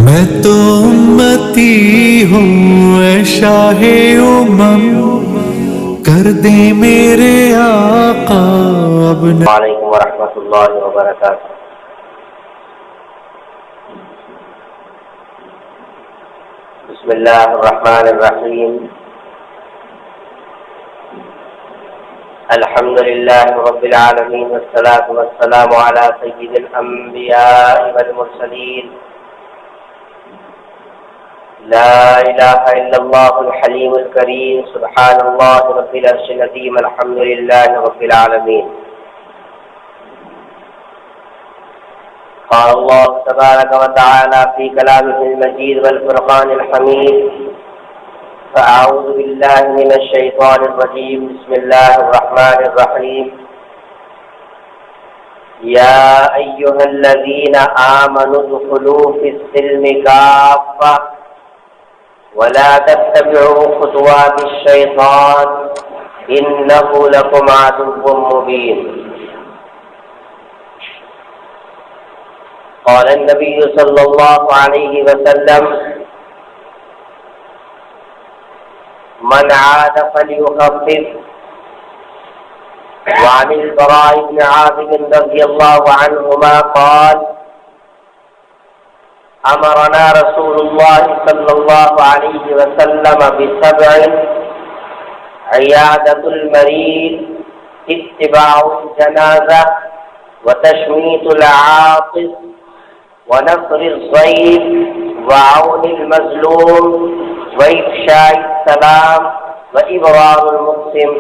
میں تو امتی ہوں اے شاہ امم، کر دے میرے آقا اب السلام علیکم ورحمۃ اللہ وبرکاتہ۔ بسم اللہ الرحمن الرحیم، الحمد للہ رب العالمین والصلاة والسلام علی سید الانبیاء والمرسلین، لا الہ الا اللہ الحلیم الکریم، سبحان اللہ رب العرش العظیم، الحمد للہ رب العالمین۔ قال الله تبارك وتعالى في كلامه المجيد والفرقان الحميد، فأعوذ بالله من الشيطان الرجيم، بسم الله الرحمن الرحيم، يا أيها الذين آمنوا ادخلوا في السلم كافة ولا تتبعوا خطوات الشيطان إنه لكم عدو مبين۔ قال النبي صلى الله عليه وسلم، من عاد فليخفف۔ وعن البراء بن عازب رضي الله عنهما قال، أمرنا رسول الله صلى الله عليه وسلم بسبع: عيادة المريض، اتباع الجنازة، وتشميت العاطس، ونصر الضيف، وعون المظلوم، وإفشاء السلام، وإبرار المقسم،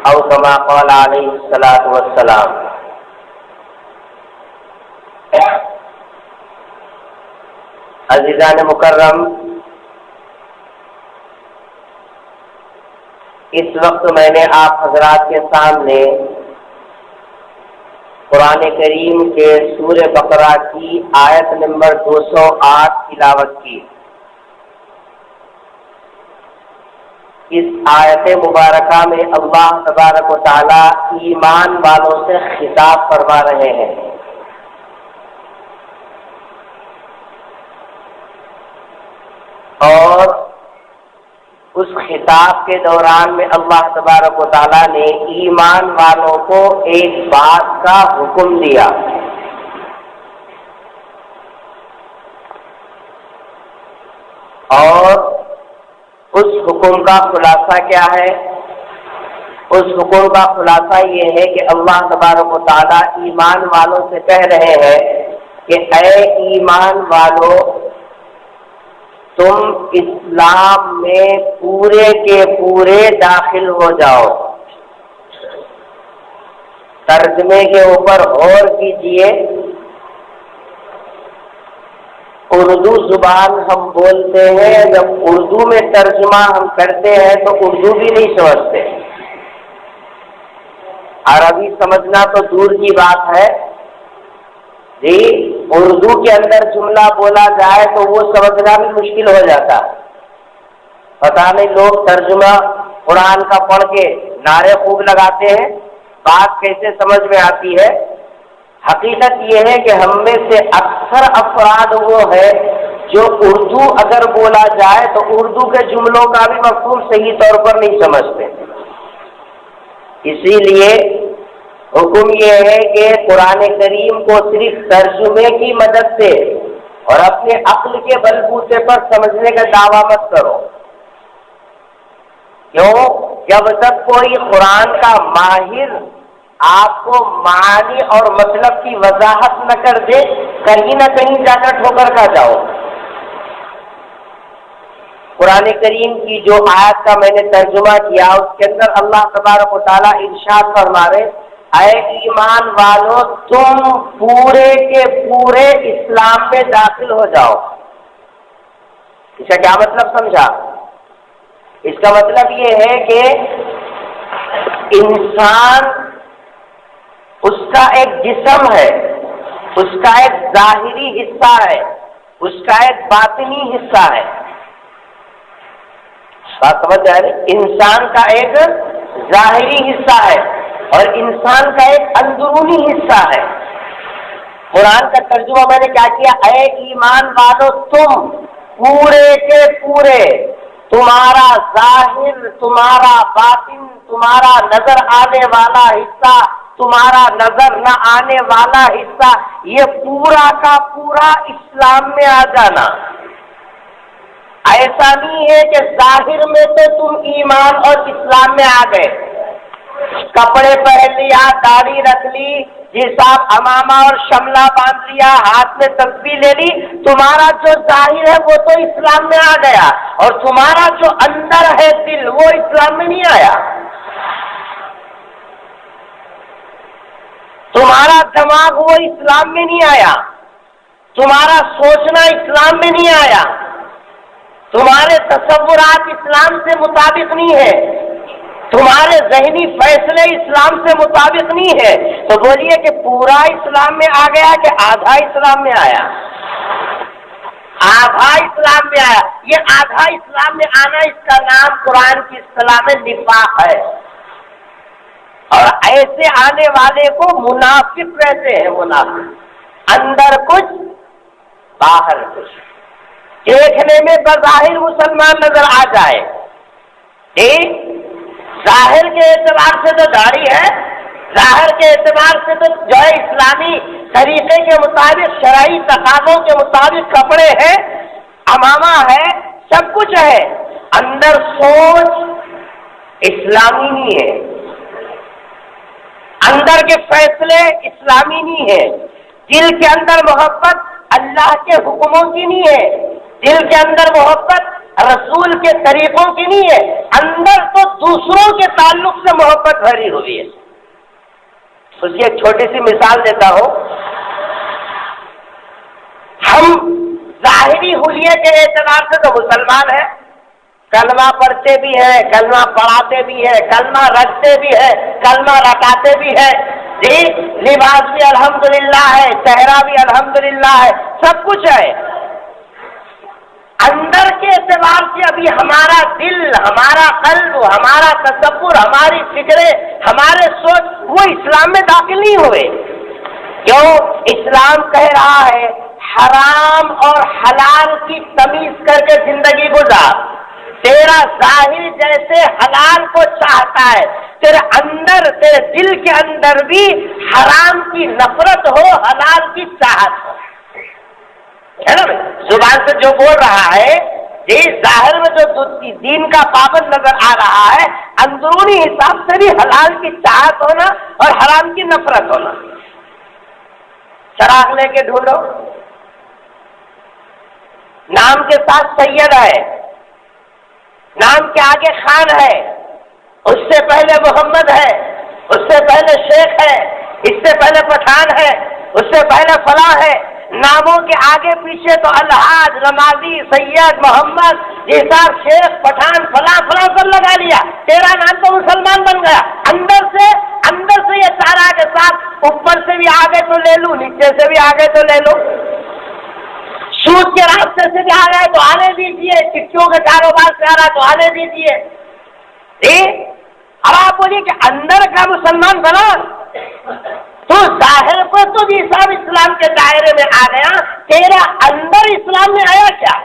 أو كما قال عليه الصلاة والسلام۔ عزیزان مکرم، اس وقت میں نے آپ حضرات کے سامنے قرآن کریم کے سورہ بقرہ کی آیت نمبر 208 تلاوت کی۔ اس آیت مبارکہ میں اللہ تبارک و تعالی ایمان والوں سے خطاب فرما رہے ہیں۔ اور اس خطاب کے دوران میں اللہ تبارک و تعالیٰ نے ایمان والوں کو ایک بات کا حکم دیا، اور اس حکم کا خلاصہ کیا ہے؟ اس حکم کا خلاصہ یہ ہے کہ اللہ تبارک و تعالیٰ ایمان والوں سے کہہ رہے ہیں کہ اے ایمان والو، تم اسلام میں پورے کے پورے داخل ہو جاؤ۔ ترجمے کے اوپر غور کیجئے۔ اردو زبان ہم بولتے ہیں، جب اردو میں ترجمہ ہم کرتے ہیں تو اردو بھی نہیں سمجھتے، عربی سمجھنا تو دور کی بات ہے جی، اردو کے اندر جملہ بولا جائے تو وہ سمجھنا بھی مشکل ہو جاتا ہے۔ پتہ نہیں لوگ ترجمہ قرآن کا پڑھ کے نعرے خوب لگاتے ہیں، بات کیسے سمجھ میں آتی ہے؟ حقیقت یہ ہے کہ ہم میں سے اکثر افراد وہ ہے جو اردو اگر بولا جائے تو اردو کے جملوں کا بھی مفہوم صحیح طور پر نہیں سمجھتے۔ اسی لیے حکم یہ ہے کہ قرآن کریم کو صرف ترجمے کی مدد سے اور اپنے عقل کے بلبوتے پر سمجھنے کا دعویٰ مت کرو۔ کیوں؟ جب تک کوئی قرآن کا ماہر آپ کو معانی اور مطلب کی وضاحت نہ کر دے، کہیں نہ کہیں جا کر ٹھوکر کھا جاؤ۔ قرآن کریم کی جو آیت کا میں نے ترجمہ کیا، اس کے اندر اللہ تبارک و تعالیٰ ارشاد فرما رہے، اے ایمان والو، تم پورے کے پورے اسلام میں داخل ہو جاؤ۔ اس کا کیا مطلب سمجھا؟ اس کا مطلب یہ ہے کہ انسان، اس کا ایک جسم ہے، اس کا ایک ظاہری حصہ ہے، اس کا ایک باطنی حصہ ہے۔ بات سمجھ آ رہی؟ انسان کا ایک ظاہری حصہ ہے اور انسان کا ایک اندرونی حصہ ہے۔ قرآن کا ترجمہ میں نے کیا کیا؟ اے ایمان والو تم پورے کے پورے، تمہارا ظاہر، تمہارا باطن، تمہارا نظر آنے والا حصہ، تمہارا نظر نہ آنے والا حصہ، یہ پورا کا پورا اسلام میں آ جانا۔ ایسا نہیں ہے کہ ظاہر میں تو تم ایمان اور اسلام میں آ گئے، کپڑے پہن لیا، داڑھی رکھ لی، جی صاحب امامہ اور شملہ باندھ لیا، ہاتھ میں تسبیح لے لی، تمہارا جو ظاہر ہے وہ تو اسلام میں آ گیا، اور تمہارا جو اندر ہے دل وہ اسلام میں نہیں آیا۔ تمہارا دماغ وہ اسلام میں نہیں آیا، تمہارا سوچنا اسلام میں نہیں آیا، تمہارے تصورات اسلام سے مطابق نہیں ہے، تمہارے ذہنی فیصلے اسلام سے مطابق نہیں ہے۔ تو بولیے کہ پورا اسلام میں آ گیا کہ آدھا اسلام میں آیا؟ آدھا اسلام میں آیا۔ یہ آدھا اسلام میں آنا، اس کا نام قرآن کی اصطلاح میں نفاق ہے، اور ایسے آنے والے کو منافق کہتے ہیں۔ منافق، اندر کچھ باہر کچھ، دیکھنے میں بظاہر مسلمان نظر آ جائے، ٹھیک، ظاہر کے اعتبار سے تو داڑھی ہے، ظاہر کے اعتبار سے تو جو ہے اسلامی طریقے کے مطابق، شرعی تقاضوں کے مطابق کپڑے ہیں، امامہ ہے، سب کچھ ہے، اندر سوچ اسلامی نہیں ہے، اندر کے فیصلے اسلامی نہیں ہے، دل کے اندر محبت اللہ کے حکموں کی نہیں ہے، دل کے اندر محبت رسول کے طریقوں کی نہیں ہے، اندر تو دوسروں کے تعلق سے محبت بھری ہوئی ہے۔ اس کی ایک چھوٹی سی مثال دیتا ہوں۔ ہم ظاہری حلیے کے اعتبار سے تو مسلمان ہیں، کلمہ پڑھتے بھی ہیں، کلمہ پڑھاتے بھی ہیں، کلمہ رکھتے بھی ہیں، کلمہ رکھاتے بھی ہیں، جی لباس بھی الحمدللہ ہے، چہرہ بھی الحمدللہ ہے، سب کچھ ہے۔ اندر کے اعتبار سے ابھی ہمارا دل، ہمارا قلب، ہمارا تصور، ہماری فکریں، ہمارے سوچ وہ اسلام میں داخل نہیں ہوئے۔ کیوں؟ اسلام کہہ رہا ہے حرام اور حلال کی تمیز کر کے زندگی گزار۔ تیرا ظاہر جیسے حلال کو چاہتا ہے، تیرے اندر، تیرے دل کے اندر بھی حرام کی نفرت ہو، حلال کی چاہت ہو، ہے نا؟ زبان سے جو بول رہا ہے، جی ظاہر میں جو دین کا پابند نظر آ رہا ہے، اندرونی حساب سے بھی حلال کی چاہت ہونا اور حرام کی نفرت ہونا۔ چراغ لے کے ڈھونڈو، نام کے ساتھ سید ہے، نام کے آگے خان ہے، اس سے پہلے محمد ہے، اس سے پہلے شیخ ہے، اس سے پہلے پٹھان ہے، اس سے پہلے فلاں ہے، ناموں کے آگے پیچھے تو الحاج، رمادی، سید، محمد، جیسا شیخ، پٹھان، فلاں فلاں سب لگا لیا، تیرا نام تو مسلمان بن گیا۔ اندر سے یہ سارا کے ساتھ، اوپر سے بھی آگے تو لے لوں، نیچے سے بھی آگے تو لے لوں، سود کے راستے سے بھی آ گئے تو آنے دیجیے، چٹھیوں کے کاروبار سے آ رہا تو آنے دیجیے۔ اب آپ بولیے کہ اندر کا مسلمان بنا تو ظاہر پر تو بھی سب اسلام کے دائرے میں آ گیا، تیرا اندر اسلام میں آیا کیا؟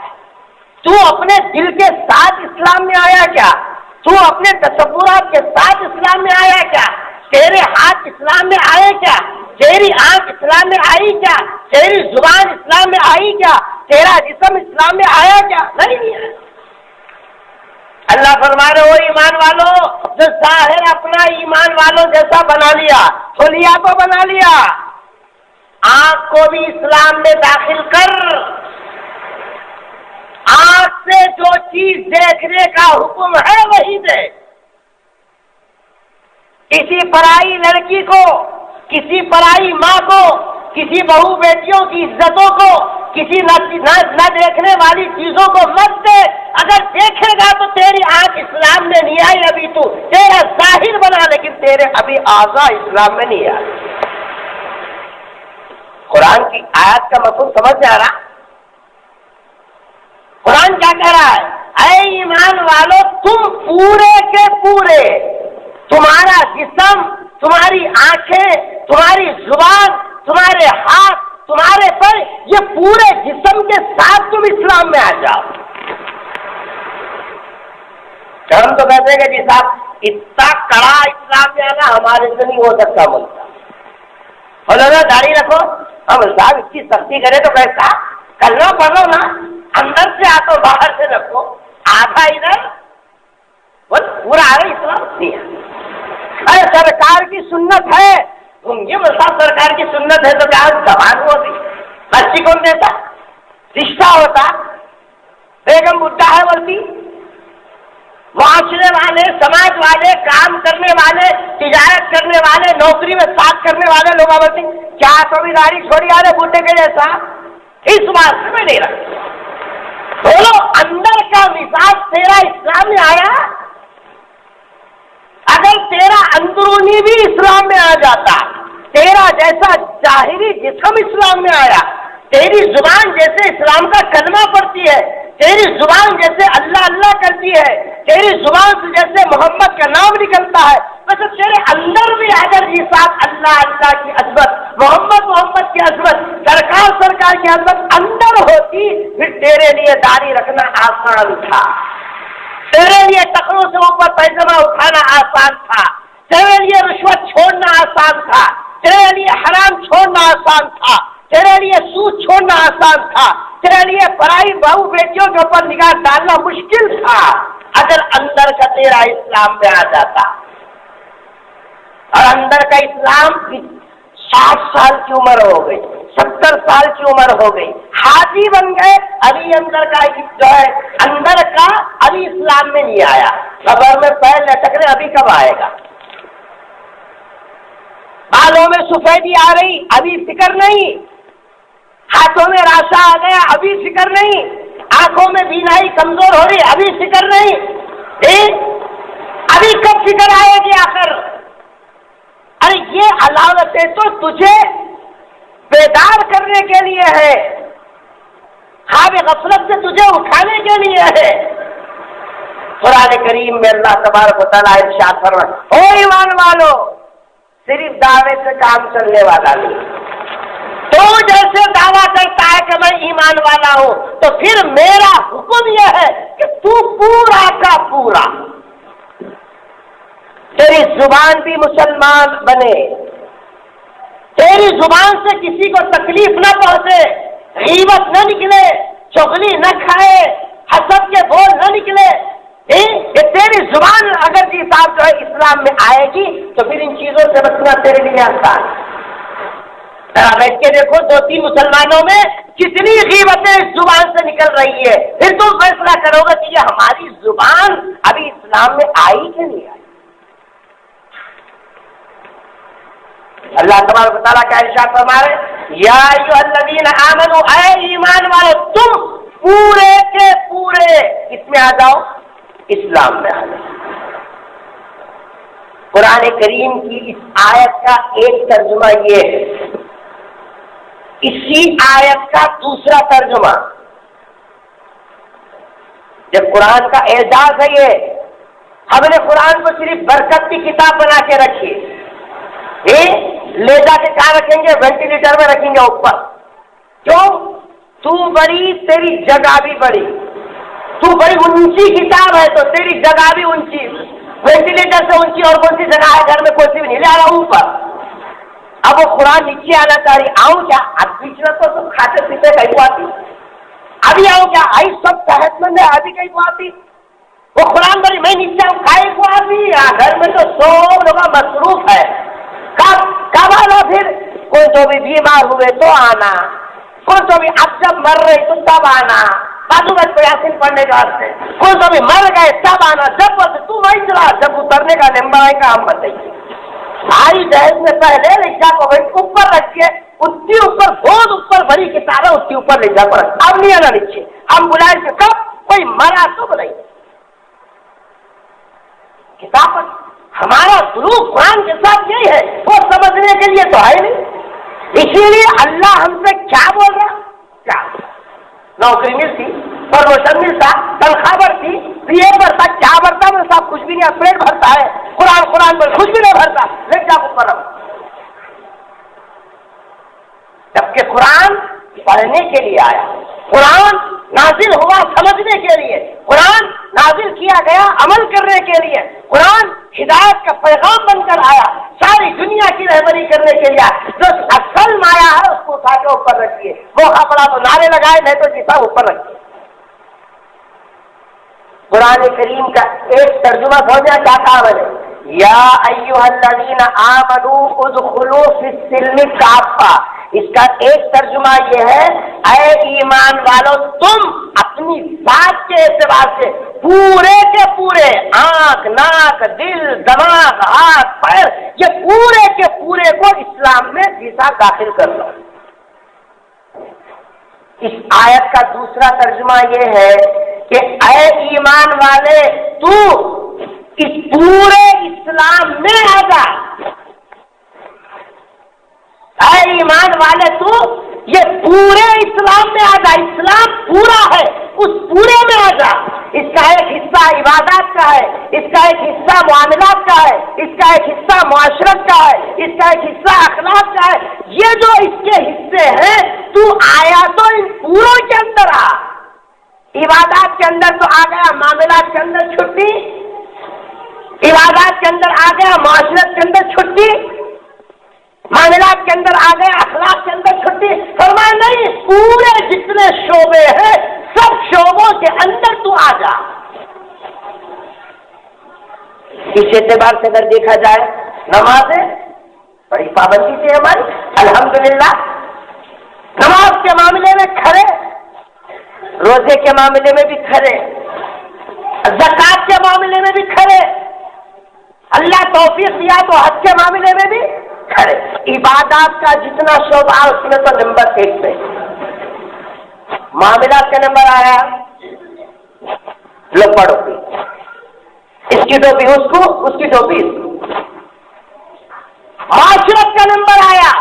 تو اپنے دل کے ساتھ اسلام میں آیا کیا؟ تو اپنے تصورات کے ساتھ اسلام میں آیا کیا؟ تیرے ہاتھ اسلام میں آئے کیا؟ تیری آنکھ اسلام میں آئی کیا؟ تیری زبان اسلام میں آئی کیا؟ تیرا جسم اسلام میں آیا کیا؟ نہیں آیا۔ اللہ فرما رہے ہو ایمان والو، جو ظاہر اپنا ایمان والوں جیسا بنا لیا، حلیہ کو بنا لیا، آنکھ کو بھی اسلام میں داخل کر، آنکھ سے جو چیز دیکھنے کا حکم ہے وہی دے۔ کسی پرائی لڑکی کو، کسی پرائی ماں کو، کسی بہو بیٹیوں کی عزتوں کو، کسی نہ دیکھنے والی چیزوں کو مت دے۔ اگر دیکھے گا تو تیری آنکھ اسلام میں نہیں آئی، ابھی تو تیرا ظاہر بنا، لیکن تیرے ابھی اعضاء اسلام میں نہیں آئے۔ قرآن کی آیت کا مفہوم سمجھ میں آ رہا؟ قرآن کیا کہہ رہا ہے؟ اے ایمان والو، تم پورے کے پورے، تمہارا جسم، تمہاری آنکھیں، تمہاری زبان، تمہارے ہاتھ، تمہارے پر یہ پورے جسم کے ساتھ تم اسلام میں آ جاؤ. ہم تو کہتے ہیں کہ جی صاحب اتنا کڑا اسلام میں آنا ہمارے سے نہیں ہو سکتا. ملتا بولو داڑھی رکھو. ہم صاحب اس کی سختی کرے تو کیسا کرنا پڑو نا. اندر سے آتا باہر سے رکھو. آدھا ادھر بس پورا آ رہا اسلام نہیں ہے. ارے سرکار کی سنت ہے. یہ مسئلہ سرکار کی سنت ہے تو کیا زبان ہوتی بچی کون دیتا. رشتہ ہوتا. بیگم بڈھا ہے بولتی. معاشرے والے سماج والے کام کرنے والے تجارت کرنے والے نوکری میں ساتھ کرنے والے لوگ بولتے کیا کبھی داڑھی چھوڑی آ رہے بڈھے کے جیسا. اس بات سے میں نہیں رکھتا. بولو اندر کا مزاج تیرا اسلام میں آیا. اگر تیرا اندرونی بھی اسلام میں آ جاتا, تیرا جیسا ظاہری جسم اسلام میں آیا, تیری زبان جیسے اسلام کا کلمہ پڑھتی ہے, تیری زبان جیسے اللہ اللہ کرتی ہے, تیری زبان سے جیسے محمد کا نام نکلتا ہے, ویسے تیرے اندر بھی اگر یہ ساتھ اللہ اللہ کی عظمت, محمد محمد کی عظمت, سرکار سرکار کی عظمت اندر ہوتی, پھر تیرے لیے داڑھی رکھنا آسان تھا. تیرے لیے ٹخنوں سے اوپر پیجامہ اٹھانا آسان تھا. تیرے لیے رشوت چھوڑنا آسان تھا. تیرے لیے حرام چھوڑنا آسان تھا. تیرے لیے سود چھوڑنا آسان تھا. تیرے لیے پرائی بہو بیٹیوں کے اوپر نگاہ ڈالنا مشکل تھا اگر اندر کا تیرا اسلام میں آ جاتا. اور اندر کا اسلام 60 سال کی عمر ہو گئی, 70 سال کی عمر ہو گئی, حاجی بن گئے, ابھی اندر کا جو ہے اندر کا ابھی اسلام میں نہیں آیا. قبر میں پیر لٹک رہے, ابھی کب آئے گا. بالوں میں سفیدی آ رہی, ابھی فکر نہیں. ہاتھوں میں راشا آ گیا, ابھی فکر نہیں. آنکھوں میں بینائی کمزور ہو رہی, ابھی فکر نہیں. ابھی کب فکر آئے گی آخر. ارے یہ علامتیں تو تجھے بیدار کرنے کے لیے ہے, خواب غفلت سے تجھے اٹھانے کے لیے ہے. قرآن کریم میں اللہ تبارک و تعالیٰ ارشاد فرماتا ہے, او ایمان والو, صرف دعوے سے کام چلنے والا نہیں. تو جیسے دعویٰ کرتا ہے کہ میں ایمان والا ہوں, تو پھر میرا حکم یہ ہے کہ تو پورا کا پورا تیری زبان بھی مسلمان بنے, تیری زبان سے کسی کو تکلیف نہ پہنچے, غیبت نہ نکلے, چغلی نہ کھائے, حسد کے بول نہ نکلے. کہ تیری زبان اگر جی صاحب جو ہے اسلام میں آئے گی تو پھر ان چیزوں سے بچنا تیرے لیے آسان. ذرا بیٹھ کے دیکھو 2-3 مسلمانوں میں کتنی غیبتیں اس زبان سے نکل رہی ہے. پھر تم فیصلہ کرو گے کہ یہ ہماری زبان ابھی اسلام میں آئی کہ نہیں آئی. اللہ تبارک و تعالیٰ کا ارشاد فرما رہے, یا ایھا الذین آمنوا, اے ایمان والو تم پورے کے پورے اس میں آ جاؤ, اسلام میں آ جاؤ. قرآن کریم کی اس آیت کا ایک ترجمہ یہ ہے, اسی آیت کا دوسرا ترجمہ, جب قرآن کا اعزاز ہے یہ, ہم نے قرآن کو صرف برکت کی کتاب بنا کے رکھی, لے جا کے کہاں رکھیں گے, وینٹیلیٹر میں رکھیں گے اوپر. کیوں؟ تو بڑی, تیری جگہ بھی بڑی, تو بڑی اونچی کتاب ہے تو تیری جگہ بھی اونچی. وینٹیلیٹر سے اونچی اور کون سی جگہ ہے گھر میں, کوئی سی بھی نہیں, لے آ رہا ہوں اوپر. اب وہ قرآن نیچے آنا چاہ رہی, آؤں کیا؟ اب بیچ میں تو سب کھاتے پیتے کہیں کو آتی, ابھی آؤں کیا؟ آئی سب صحت مند ہے, ابھی کہیں کو آتی. وہ قرآن بڑی, میں نیچے آؤں کہیں کو آتی. گھر میں تو سب لوگ مصروف ہے. کب آنا پھر؟ کوئی تو بھی بیمار ہوئے تو آنا, کوئی تو بھی اب جب مر رہی تو تب آنا, بازو میں کوئی یاسین پڑھنے کا واسطے, کوئی تو بھی مر گئے تب آنا. جب تو وہی چلا, جب اترنے کا نمبر آئے گا ہم بتائیے. بھائی جہیز میں پہلے رکشا کو اوپر رکھیے, اتنی اوپر بہت اوپر بڑی کتاب ہے, اتنی اوپر رکشا کو رکھ, اب نہیں آنا نیچے. ہم بلائیں کہ کب کوئی مرا تو بلائیں کتاب پر. ہمارا سلوک قرآن کے ساتھ یہی ہے, وہ سمجھنے کے لیے تو ہے نہیں. اسی لیے اللہ ہم سے کیا بول رہا, کیا نوکری ملتی, پروموشن ملتا, تنخواہ بڑھتی, پی اے بڑھتا, کیا بڑھتا, میں صاحب کچھ بھی نہیں, پیٹ بھرتا ہے. قرآن پر کچھ بھی نہیں بھرتا, لیٹ جا کو پڑھو. جبکہ قرآن پڑھنے کے لیے آیا، قرآن نازل ہوا سمجھنے کے لیے، قرآن نازل کیا گیا عمل کرنے کے لیے، قرآن ہدایت کا پیغام بن کر آیا، ساری دنیا کی رہبری کرنے کے لیے آیا۔ جو اصل مایا ہے اس کو اٹھا کے اوپر رکھیے، موقع پڑا تو نعرے لگائے، نہیں تو جیسا اوپر رکھیے۔ قرآن کریم کا ایک ترجمہ سمجھنا چاہتا ہوں میں نے، یا ایھا الذین آمنوا ادخلوا فی السلم کافہ، اس کا ایک ترجمہ یہ ہے، اے ایمان والو تم اپنی ذات کے اعتبار سے پورے کے پورے، آنکھ ناک دل دماغ ہاتھ پیر، یہ پورے کے پورے کو اسلام میں ویزا داخل کر لو۔ اس آیت کا دوسرا ترجمہ یہ ہے کہ اے ایمان والے تو اس پورے اسلام میں آ جا، اے ایمان والے تو یہ پورے اسلام میں آ جا، اسلام پورا ہے اس پورے میں آ جا۔ اس کا ایک حصہ عبادات کا ہے، اس کا ایک حصہ معاملات کا ہے، اس کا ایک حصہ معاشرت کا ہے، اس کا ایک حصہ اخلاق کا ہے، یہ جو اس کے حصے ہیں تو آیا تو ان پوروں کے اندر آ۔ عبادات کے اندر تو آ گیا، معاملات کے اندر چھٹی، عبادات کے اندر آ گیا، معاشرت کے اندر چھٹی، معاملات کے اندر آ گیا، اخلاق کے اندر چھٹی۔ فرمایا نہیں، پورے جتنے شعبے ہیں سب شعبوں کے اندر تو آ جا۔ اس اعتبار سے اگر دیکھا جائے، نمازیں بڑی پابندی سے ہماری الحمدللہ، نماز کے معاملے میں کھڑے، روزے کے معاملے میں بھی کھڑے، زکات کے معاملے میں بھی کھڑے، اللہ توفیق دیا تو حج کے معاملے میں بھی کھڑے۔ عبادات کا جتنا شعبہ اس میں تو نمبر 1 پہ، معاملات کا نمبر آیا، لو پڑھو، اس کی ٹوپی اس کو، اس کی ٹوپی اس کو۔ معاشرت کا نمبر آیا،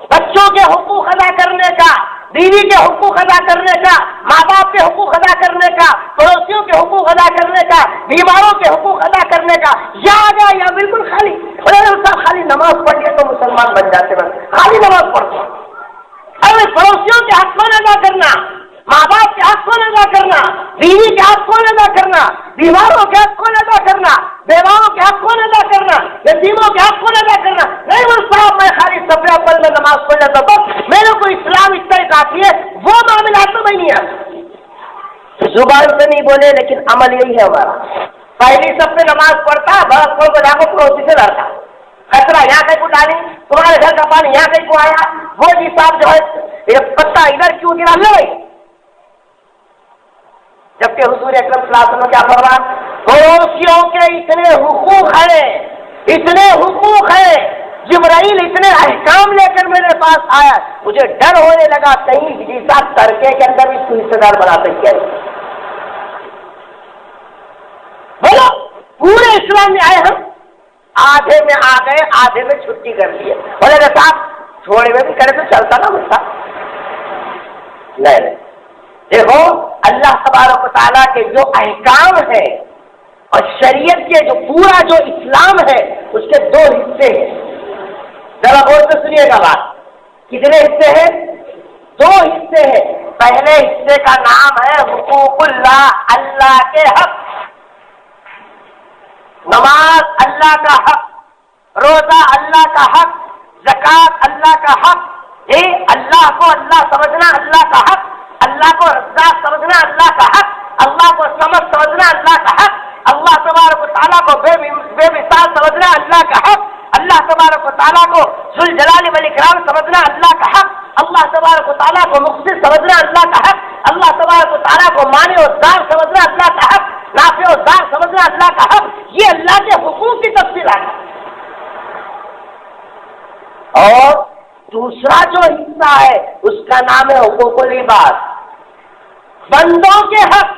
بچوں کے حقوق ادا کرنے کا، بیوی کے حقوق ادا کرنے کا، ماں باپ کے حقوق ادا کرنے کا، پڑوسیوں کے حقوق ادا کرنے کا، بیماروں کے حقوق ادا کرنے کا۔ یا آ گیا یا بالکل خالی، صاحب خالی نماز پڑھ لیا تو مسلمان بن جاتے، بس خالی نماز پڑھتا۔ ارے پڑوسیوں کے حق کو ادا کرنا، ماں باپ کے حق کو ادا کرنا، بیوی کے حق کو ادا کرنا، بیماروں کے حق کو ادا کرنا، بیواؤں کے حق کو ادا کرنا، یتیموں کے حق کو ادا کرنا۔ نہیں وہ صاحب میں خالی سفر پل میں نماز پڑھ لیتا ہوں، میرے کو اسلام اتنا ہی کافی ہے، وہ معاملات تو میں نہیں آتا۔ زبان سے نہیں بولے لیکن عمل یہی ہے ہمارا۔ پہلی سب سے نماز پڑھتا، برس کو جا کو پڑوسی سے لڑتا، کچرا یہاں کہیں کو ڈالی، تمہارے گھر کا پانی یہاں کہیں کو آیا، وہ جی صاحب جو ہے یہ پتا ادھر کیوں گرا لے، جبکہ حضور اکرم صلی اللہ علیہ وسلم کیا فرمایا، پڑوسیوں کے اتنے حقوق ہیں، اتنے حقوق ہیں، جبرائیل اتنے احکام لے کر میرے پاس آیا، مجھے ڈر ہونے لگا کہیں جیسا ترکے کے اندر بھی اس کو حصے دار بنا سکتے ہیں۔ بولو پورے اسلام میں آئے ہم، آدھے میں آ گئے، آدھے میں چھٹی کر لیے، بولے گا صاحب تھوڑے میں بھی کرے تو چلتا نا مجھتا، نہیں۔ دیکھو اللہ تبارک و تعالیٰ کے جو احکام ہیں اور شریعت کے جو پورا جو اسلام ہے اس کے 2 حصے ہیں، ذرا غور سے سنیے گا بات، کتنے حصے ہیں؟ 2 حصے ہیں۔ پہلے حصے کا نام ہے حقوق اللہ، اللہ کے حق، نماز اللہ کا حق، روزہ اللہ کا حق، زکات اللہ کا حق، اللہ کو اللہ سمجھنا اللہ کا حق، اللہ کو رزاق سمجھنا اللہ کا حق، اللہ کو سمجھ سمجھنا اللہ کا حق، اللہ تبارک و تعالیٰ کو بے مثال سمجھنا اللہ کا حق، اللہ تبارک و تعالیٰ کو ذوالجلال والاکرام سمجھنا اللہ کا حق، اللہ تبارک و تعالیٰ کو مقصد سمجھنا اللہ کا حق، اللہ تبارک و تعالیٰ کو مانع و دار سمجھنا اللہ کا حق، نافع و دار سمجھنا اللہ کا حق۔ یہ اللہ کے حقوق کی تفصیل ہے۔ اور دوسرا جو حصہ ہے اس کا نام ہے حقوق العباد، بندوں کے حق،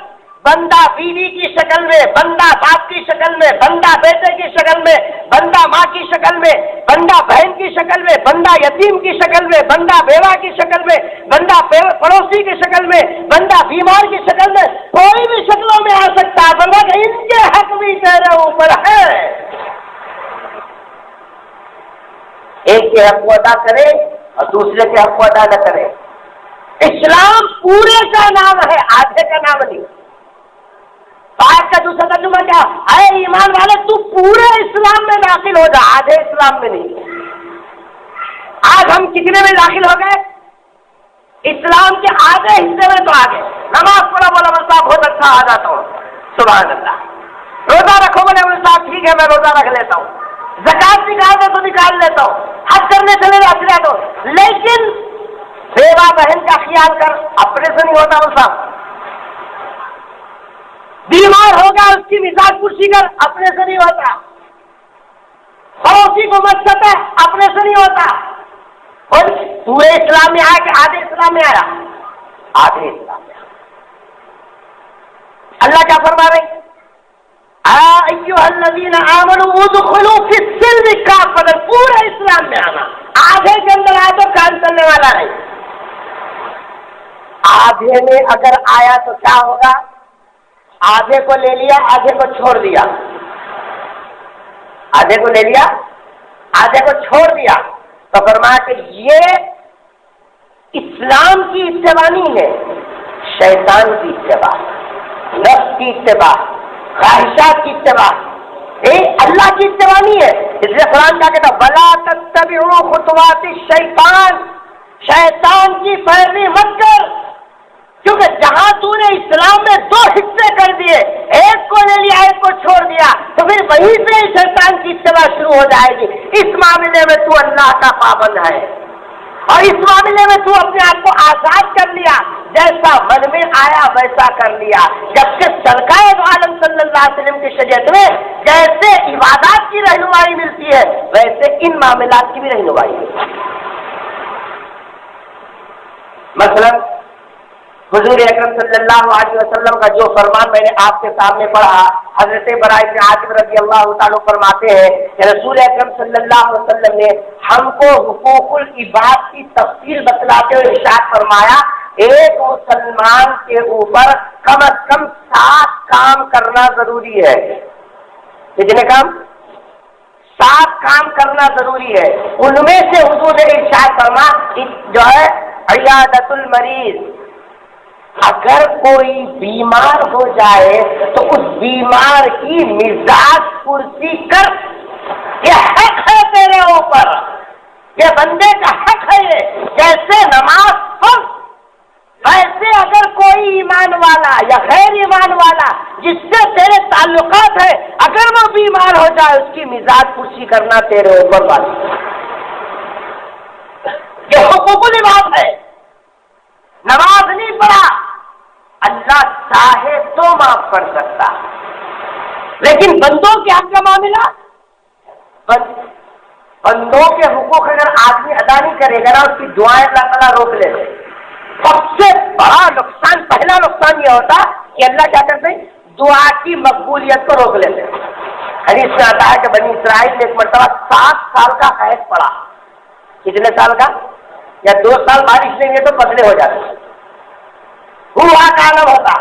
بندہ بیوی کی شکل میں، بندہ باپ کی شکل میں، بندہ بیٹے کی شکل میں، بندہ ماں کی شکل میں، بندہ بہن کی شکل میں، بندہ یتیم کی شکل میں، بندہ بیوہ کی شکل میں، بندہ پڑوسی کی شکل میں، بندہ بیمار کی شکل میں، کوئی بھی شکلوں میں آ سکتا ہے بندہ، کہ ان کے حق بھی تیرے اوپر ہے۔ ایک کے حق کو ادا کرے اور دوسرے کے حق کو ادا نہ کرے. اسلام پورے کا نام ہے، آدھے کا نام نہیں. بات کا دوسرا ترجمہ کیا؟ اے ایمان والے تو پورے اسلام میں داخل ہو جا، آدھے اسلام میں نہیں. آج ہم کتنے میں داخل ہو گئے؟ اسلام کے آدھے حصے میں تو آ گئے. نماز پڑھا بولا صاحب بہت اچھا آ جاتا ہوں، سبحان اللہ. روزہ رکھو بولے صاحب ٹھیک ہے میں روزہ رکھ لیتا ہوں. زکات نکال دے تو نکال لیتا ہوں. حج کرنے چلے جاتا ہوں. لیکن بیوہ بہن کا خیال کر، آپریشن نہیں ہوتا اس صاحب. بیمار ہوگا اس کی مزاج پرسی کر، آپریشن نہیں ہوتا. پڑوسی کو مت ستا، آپریشن نہیں ہوتا. اور پورے اسلام میں آیا کہ آدھے اسلام میں آیا؟ آدھے اسلام میں آیا. اللہ کیا فرما رہے؟ ایھا الذین آمنوا ادخلوا فی السلم کافۃ، پورے اسلام میں آنا. آدھے کے اندر آیا تو کام چلنے والا نہیں. آدھے میں اگر آیا تو کیا ہوگا؟ آدھے کو لے لیا، آدھے کو چھوڑ دیا. آدھے کو لے لیا، آدھے کو چھوڑ دیا. تو فرمایا کہ یہ اسلام کی اتباع نہیں ہے، شیطان کی اتباع، نفس کی اتباع، خواہشات کی اتباع. اللہ کی اتباع نہیں ہے. اس لیے قرآن کیا کہتا ہے؟ وَلَا تَتَّبِعُوا خُطُوَاتِ الشَّيْطَانِ، شیطان کی پیروی مت کر. کیونکہ جہاں تو نے اسلام میں دو حصے کر دیے، ایک کو لے لیا ایک کو چھوڑ دیا، تو پھر وہیں سے شیطان کی اتباع شروع ہو جائے گی. اس معاملے میں تو اللہ کا پابند ہے، اور اس معاملے میں تو اپنے آپ کو آزاد کر لیا. جیسا من میں آیا ویسا کر لیا. جبکہ سرکار دو عالم صلی اللہ علیہ وسلم کی شریعت میں جیسے عبادات کی رہنمائی ملتی ہے، ویسے ان معاملات کی بھی رہنمائی ملتی ہے. مثلا حضور اکرم صلی اللہ علیہ وسلم کا جو فرمان میں نے آپ کے سامنے پڑھا، حضرت براء بن عازب رضی اللہ تعالیٰ فرماتے ہیں کہ رسول اکرم صلی اللہ علیہ وسلم نے ہم کو حقوق العباد کی تفصیل بتلاتے ہوئے ارشاد فرمایا، ایک مسلمان کے اوپر کم از کم 7 کام کرنا ضروری ہے. کتنے کام؟ 7 کام کرنا ضروری ہے. ان میں سے حضور نے ارشاد فرما جو ہے عیادت المریض، اگر کوئی بیمار ہو جائے تو اس بیمار کی مزاج پرسی کر. یہ حق ہے تیرے اوپر، یہ بندے کا حق ہے. یہ جیسے نماز فرض، ویسے اگر کوئی ایمان والا یا غیر ایمان والا جس سے تیرے تعلقات ہے، اگر وہ بیمار ہو جائے اس کی مزاج پرسی کرنا تیرے اوپر والی. یہ حقوق العباد ہے. نماز نہیں پڑھا، اللہ چاہے تو معاف کر سکتا، لیکن بندوں کے حق کا معاملہ، بندوں کے حقوق اگر آدمی ادا نہیں کرے گا نا، اس کی دعائیں اللہ تعالیٰ روک لیتے. سب سے بڑا نقصان، پہلا نقصان یہ ہوتا کہ اللہ کیا کرتے ہیں؟ دعا کی مقبولیت کو روک لیتے. حدیث میں آتا ہے کہ بنی اسرائیل نے ایک مرتبہ 7 سال کا قحط پڑا. کتنے سال کا؟ یا 2 سال بارش نہیں ہے تو پتلے ہو جاتے، ہوا کا عالم ہوتا.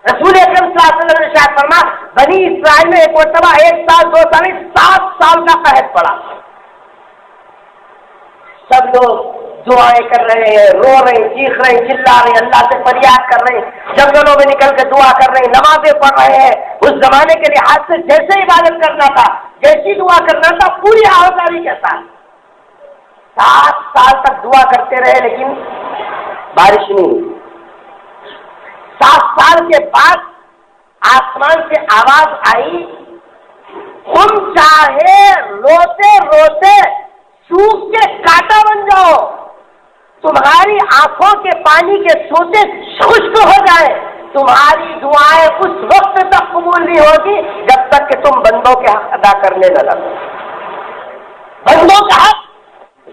رسول اکرم صلی اللہ علیہ وسلم نے ارشاد فرما، بنی اسرائیل میں ایک مرتبہ 1 سال 2 سال 7 سال کا قحط پڑا. سب لوگ دعائیں کر رہے ہیں، رو رہے ہیں، چیخ رہے ہیں، چلا رہے ہیں، اللہ سے فریاد کر رہے ہیں، جنگلوں میں نکل کے دعا کر رہے ہیں، نمازیں پڑھ رہے ہیں. اس زمانے کے لحاظ سے جیسے عبادت کرنا تھا، جیسی دعا کرنا تھا، پوری آوازاری کے ساتھ 7 سال تک دعا کرتے رہے، لیکن بارش نہیں ہوئی. 7 سال کے بعد آسمان سے آواز آئی، تم چاہے روتے روتے سوکھ کے کانٹا بن جاؤ، تمہاری آنکھوں کے پانی کے سوتے خشک ہو جائے، تمہاری دعائیں اس وقت تک قبول نہیں ہوگی جب تک کہ تم بندوں کے حق ادا کرنے نہ لگو. بندوں کا حق،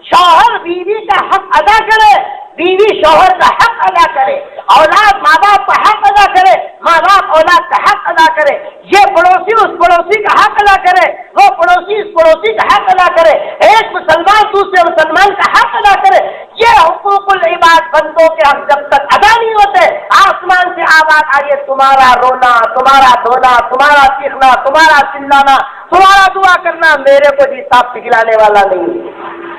شوہر بیوی کا حق ادا کرے، بیوی شوہر کا حق ادا کرے، اولاد ماں باپ کا حق ادا کرے، ماں باپ اولاد کا حق ادا کرے، یہ پڑوسی اس پڑوسی کا حق ادا کرے، وہ پڑوسی اس پڑوسی کا حق ادا کرے، ایک مسلمان دوسرے مسلمان کا حق ادا کرے. یہ حقوق العباد بندوں کے حق جب تک ادا نہیں ہوتے، آسمان سے آواز آئیے، تمہارا رونا، تمہارا دھونا، تمہارا چیخنا، تمہارا چلانا، تمہارا دعا کرنا میرے کو بھی صاف پگلانے والا نہیں.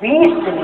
20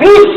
20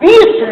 20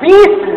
20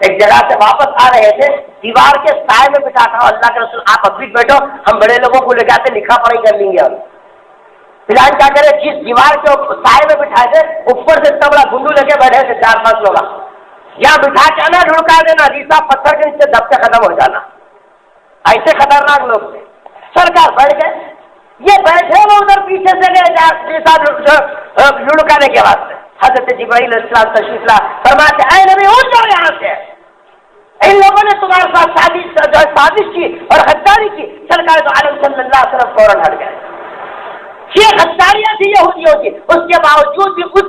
ایک جگہ سے واپس آ رہے تھے, دیوار کے سائے میں بٹھا تھا, اللہ کے رسول آپ اب بھی بیٹھو, ہم بڑے لوگوں کو لے کے آتے لکھا پڑھائی کر لیں گے. ہم بلال کیا کرے, جس دیوار کے سائے میں بٹھائے تھے اوپر سے اتنا بڑا گنڈو لے کے بیٹھے تھے 4-5 لوگ, یہاں بٹھا کے آنا ڈھڑکا دینا, جیسا پتھر کے نیچے دب سے ختم ہو جانا. ایسے خطرناک لوگ تھے. سرکار بیٹھ گئے, یہ بیٹھے وہ ادھر پیچھے سے گئے جیسا لڑکانے کے واسطے. حضرت جبرائیل علیہ السلام تشریف لا فرماتے اے نبی اٹھ جاؤ یہاں سے, ان لوگوں نے تمہارے ساتھ سازش کی اور غداری کی. سرکار تو عالم صلی اللہ علیہ وسلم فوراً ہٹ گئے. یہ غداریاں تھی یہودیوں کی, اس کے باوجود بھی اس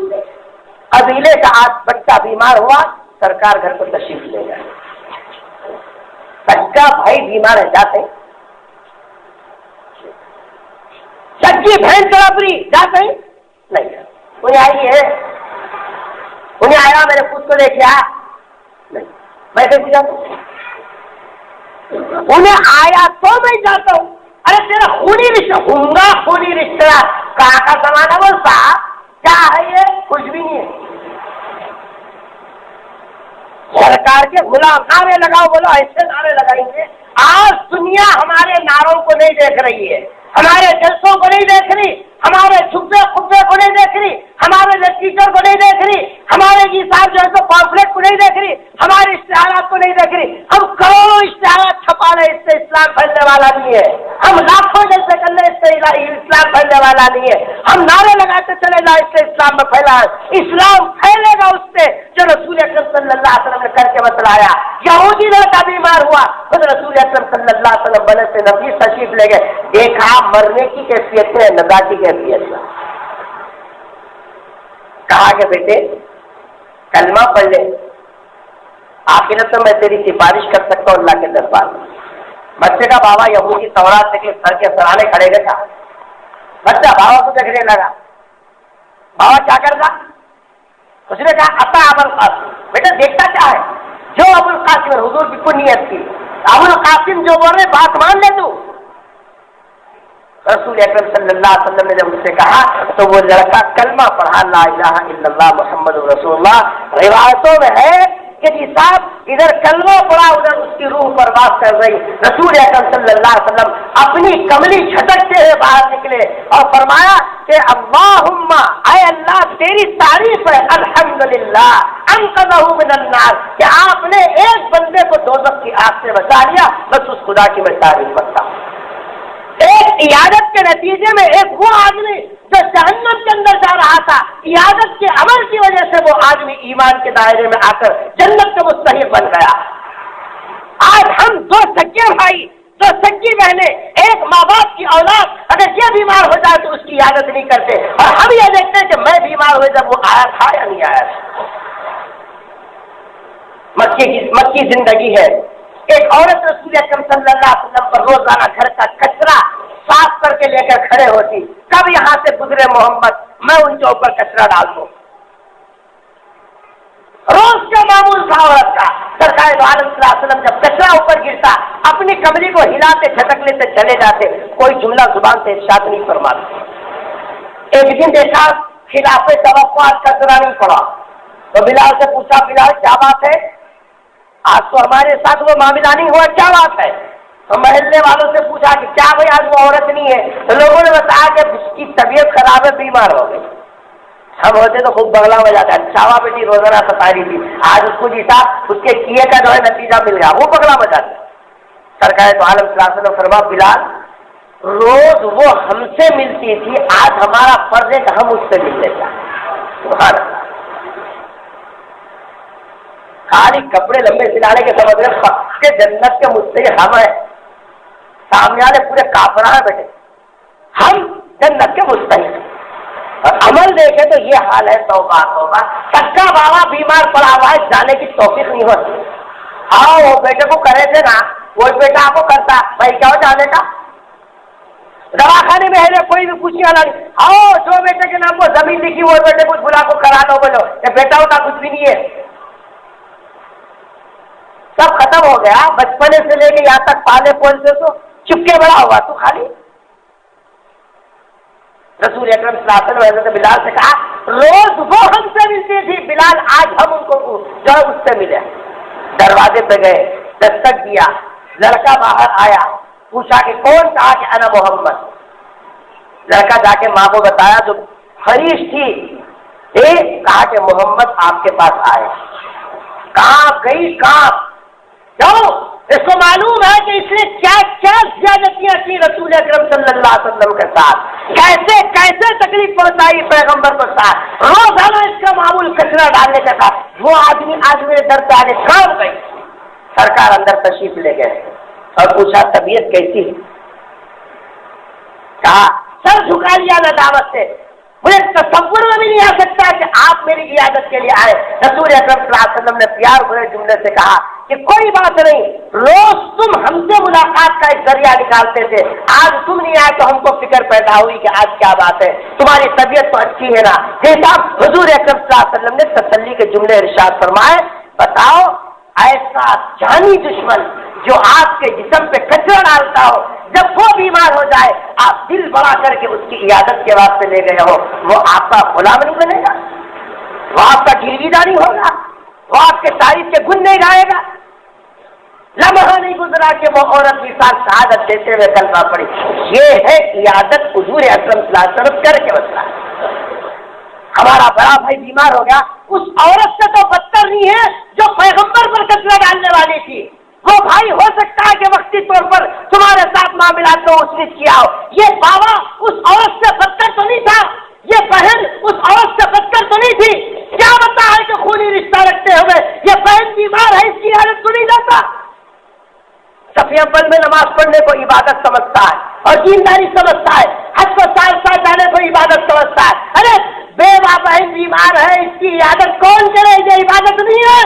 قبیلے کا آج بچہ بیمار ہوا, سرکار گھر کو تشریف لے گئے. سچا بھائی بیمار ہے جاتے, سچی بہن تڑپری جاتے نہیں. انہیں آئی ہے, انہیں آیا میرے خود کو دیکھ لیا نہیں, میں کیسے جاتا ہوں؟ انہیں آیا تو میں جاتا ہوں. ارے تیرا خونی رشتہ ہوں گا, خونی رشتہ کہاں کا زمانہ بولتا کیا ہے, یہ کچھ بھی نہیں ہے. سرکار کے غلام نعرے لگاؤ, بولو ایسے نعرے لگائیں گے. آج دنیا ہمارے نعروں کو نہیں دیکھ رہی ہے, ہمارے جلسوں کو نہیں دیکھ رہی, ہمارے چھپے خبے کو نہیں دیکھ رہی, ہمارے لیکچر کو نہیں دیکھ رہی, ہمارے جی صاحب جو ہے تو پامفلیٹ کو نہیں دیکھ رہی, ہمارے اشتہارات کو نہیں دیکھ رہی. ہم کروڑوں اشتہارات چھپا رہے, اس سے اسلام پھیلنے والا نہیں ہے. ہم لاکھوں جلسے کر لیں, اس سے اسلام پھیلنے والا نہیں ہے. ہم نعرے لگاتے چلے جائیں, اس سے اسلام میں پھیلا ہے. اسلام پھیلے گا اس سے جو رسول اکرم صلی اللہ علیہ وسلم نے کر کے بتلایا. یہودی لڑکا بیمار ہوا, خود رسول اکرم صلی اللہ علیہ وسلم بلے سے نبی تشریف لے گئے, دیکھا مرنے کی کیفیت میں نزا کی کیفیت میں. کہا کہ بیٹے کلمہ پڑھ لے, آخرت میں تیری سفارش کر سکتا ہوں اللہ کے دربار میں. بچے کا بابا یہودی تورات دیکھ کے سر کے سرانے کھڑے گئے تھا. بچہ بابا کو دیکھنے لگا, بابا کیا کر رہا؟ اس نے کہا اتا ابو القاسم. بیٹا دیکھتا کیا ہے؟ جو ابو القاسم حضور کی کنیت تھی, ابو القاسم جو بول رہے بات مان لے تو. رسول اکرم صلی اللہ علیہ وسلم نے جب اس سے کہا تو وہ لڑکا کلمہ پڑھا, لا الہ الا اللہ محمد رسول اللہ. روایتوں میں ہے کہ جی صاحب ادھر کلمہ پڑھا, ادھر اس کی روح پرواز کر رہی. رسول اکرم صلی اللہ علیہ وسلم اپنی کملی جھٹکتے ہوئے باہر نکلے اور فرمایا کہ اللہم, اے اللہ تیری تعریف ہے, الحمدللہ انقذہ من النار, کہ آپ نے ایک بندے کو دوزخ کی آگ سے بچا لیا. بس اس خدا کی میں تعریف کرتا ہوں. ایک عیادت کے نتیجے میں ایک وہ آدمی جو جہنم کے اندر جا رہا تھا, عیادت کے عمل کی وجہ سے وہ آدمی ایمان کے دائرے میں آ کر جنت کا مستحق بن گیا. آج ہم دو سگے بھائی, دو سگی بہنیں, ایک ماں باپ کی اولاد اگر یہ بیمار ہو جائے تو اس کی عیادت نہیں کرتے, اور ہم یہ دیکھتے ہیں کہ میں بیمار ہوئے جب وہ آیا تھا یا نہیں آیا تھا. مکی زندگی ہے. ایک عورت رسول اکرم صلی اللہ علیہ وسلم پر روزانہ گھر کا کچرا صاف کر کے لے کر کھڑے ہوتی, کب یہاں سے گزرے محمد میں ان کے اوپر کچرا ڈال دوں. روز کا معمول تھا عورت کا. سرکار دو عالم صلی اللہ علیہ وسلم جب کچرا اوپر گرتا اپنی کمری کو ہلاتے جھٹک لیتے چلے جاتے, کوئی جملہ زبان سے ارشاد نہیں فرماتے. ایک دن دیکھا خلاف توقعات کچرا نہیں پڑا تو بلال سے پوچھا, بلال کیا بات ہے, آج تو ہمارے ساتھ وہ معاملہ نہیں ہوا, کیا بات ہے؟ تو محلے والوں سے پوچھا کہ کیا بھائی آج وہ عورت نہیں ہے, تو لوگوں نے بتایا کہ اس کی طبیعت خراب ہے, بیمار ہو گئی. ہم ہوتے تو خوب بغلا ہو جاتا ہے, چاوا بیٹی روزانہ ستا رہی تھی, آج اس کو جیسا اس کے کیے کا جو ہے نتیجہ مل گیا, وہ بغلا ہو جاتا ہے. سرکار تو عالم صلی اللہ علیہ وسلم فرما, بلال روز وہ ہم سے ملتی تھی, آج ہمارا فرض ہے کہ ہم اس سے مل لیتے ہیں. سبحان اللہ. خالی کپڑے لمبے سلانے کے سمجھ رہے پکے جنت کے مستحق ہم ہیں, سامنے والے پورے کافر ہیں بیٹے, ہم جنت کے مستحق ہیں. اور عمل دیکھے تو یہ حال ہے, توبہ توبہ. سکا بابا بیمار پڑا ہوا ہے, جانے کی توفیق نہیں ہوتی. ہاں وہ بیٹے کو کرے تھے نا, وہ بیٹا آپ کو کرتا, بھائی کیا ہو جانے کا. دواخانے میں ہے کوئی بھی پوچھنے والا نہیں, آؤ جو بیٹے کے نام کو زمین لکھی وہ بیٹے کو بلا کو کرا دو, بولو یہ بیٹا ہوتا کچھ بھی نہیں ہے. سب ختم ہو گیا, بچپنے سے لے کے یہاں تک پالے پوسے تو چپکے بڑا ہوا تو خالی. رسول اکرم صلی اللہ علیہ وسلم حضرت بلال سے کہا روز وہ ہم سے ملتی تھی, بلال آج ہم ان کو جو اس سے ملے. دروازے پہ گئے، دستک دیا، لڑکا باہر آیا، پوچھا کہ کون؟ کہا کہ انا محمد۔ لڑکا جا کے ماں کو بتایا، جو خریش تھی کہا کہ محمد آپ کے پاس آئے۔ کہاں گئی؟ کہاں؟ کیوں؟ اس کو معلوم ہے کہ اس نے کیا کیا زیادتیاں کی رسول اکرم صلی اللہ علیہ وسلم کے ساتھ، کیسے کیسے تکلیف پہنچائی پیغمبر کو ساتھ، روزانہ اس کا معمول کچرا ڈالنے کا تھا۔ وہ آدمی آج میرے در پہ آگے کھڑ گئی۔ سرکار اندر تشریف لے گئے اور پوچھا طبیعت کیسی ہے؟ کہا سر جھکا لیا ندامت سے، مجھے تصور میں بھی نہیں آ سکتا کہ آپ میری عیادت کے لیے آئے۔ رسول اکرم صلی اللہ علیہ وسلم نے پیار بھرے جملے سے کہا کہ کوئی بات نہیں، روز تم ہم سے ملاقات کا ایک ذریعہ نکالتے تھے، آج تم نہیں آئے تو ہم کو فکر پیدا ہوئی کہ آج کیا بات ہے، تمہاری طبیعت تو اچھی ہے نا؟ صاحب حضور اکرم صلی اللہ علیہ وسلم نے تسلی کے جملے ارشاد فرمائے، بتاؤ ایسا جانی دشمن جو آپ کے جسم پہ کچرا ڈالتا ہو، جب وہ بیمار ہو جائے آپ دل بڑا کر کے اس کی عیادت کے واسطے لے گئے ہو، وہ آپ کا غلام نہیں بنے گا، وہ آپ کا گرویدہ نہیں ہوگا، وہ آپ کے تعریف کے گن نہیں گائے گا۔ لمحہ نہیں گزرا کہ وہ عورت بھی ساتھ شہادت دیتے ہوئے کلمہ پڑھی۔ یہ ہے عیادت حضور اکرم صلی اللہ علیہ وسلم کر کے بتلا۔ ہمارا بڑا بھائی بیمار ہو گیا، اس عورت سے تو بدتر نہیں ہے جو پیغمبر پر کچرا ڈالنے والی تھی۔ وہ بھائی ہو سکتا ہے کہ وقتی طور پر تمہارے ساتھ معاملات کو اس نے کیا ہو، یہ بابا اس عورت سے بدتر تو نہیں تھا، یہ بہن اس عورت سے بدتر تو نہیں تھی۔ کیا بتا ہے کہ خونی رشتہ رکھتے ہوئے یہ بہن بیمار ہے، اس کی حالت کو نہیں جاتا؟ صفیہ پل میں نماز پڑھنے کو عبادت سمجھتا ہے اور دینداری سمجھتا ہے، حج کو سال جانے کو عبادت سمجھتا ہے۔ ارے بیوہ بہن بیمار ہے، اس کی عیادت کون کرے؟ یہ عبادت نہیں ہے۔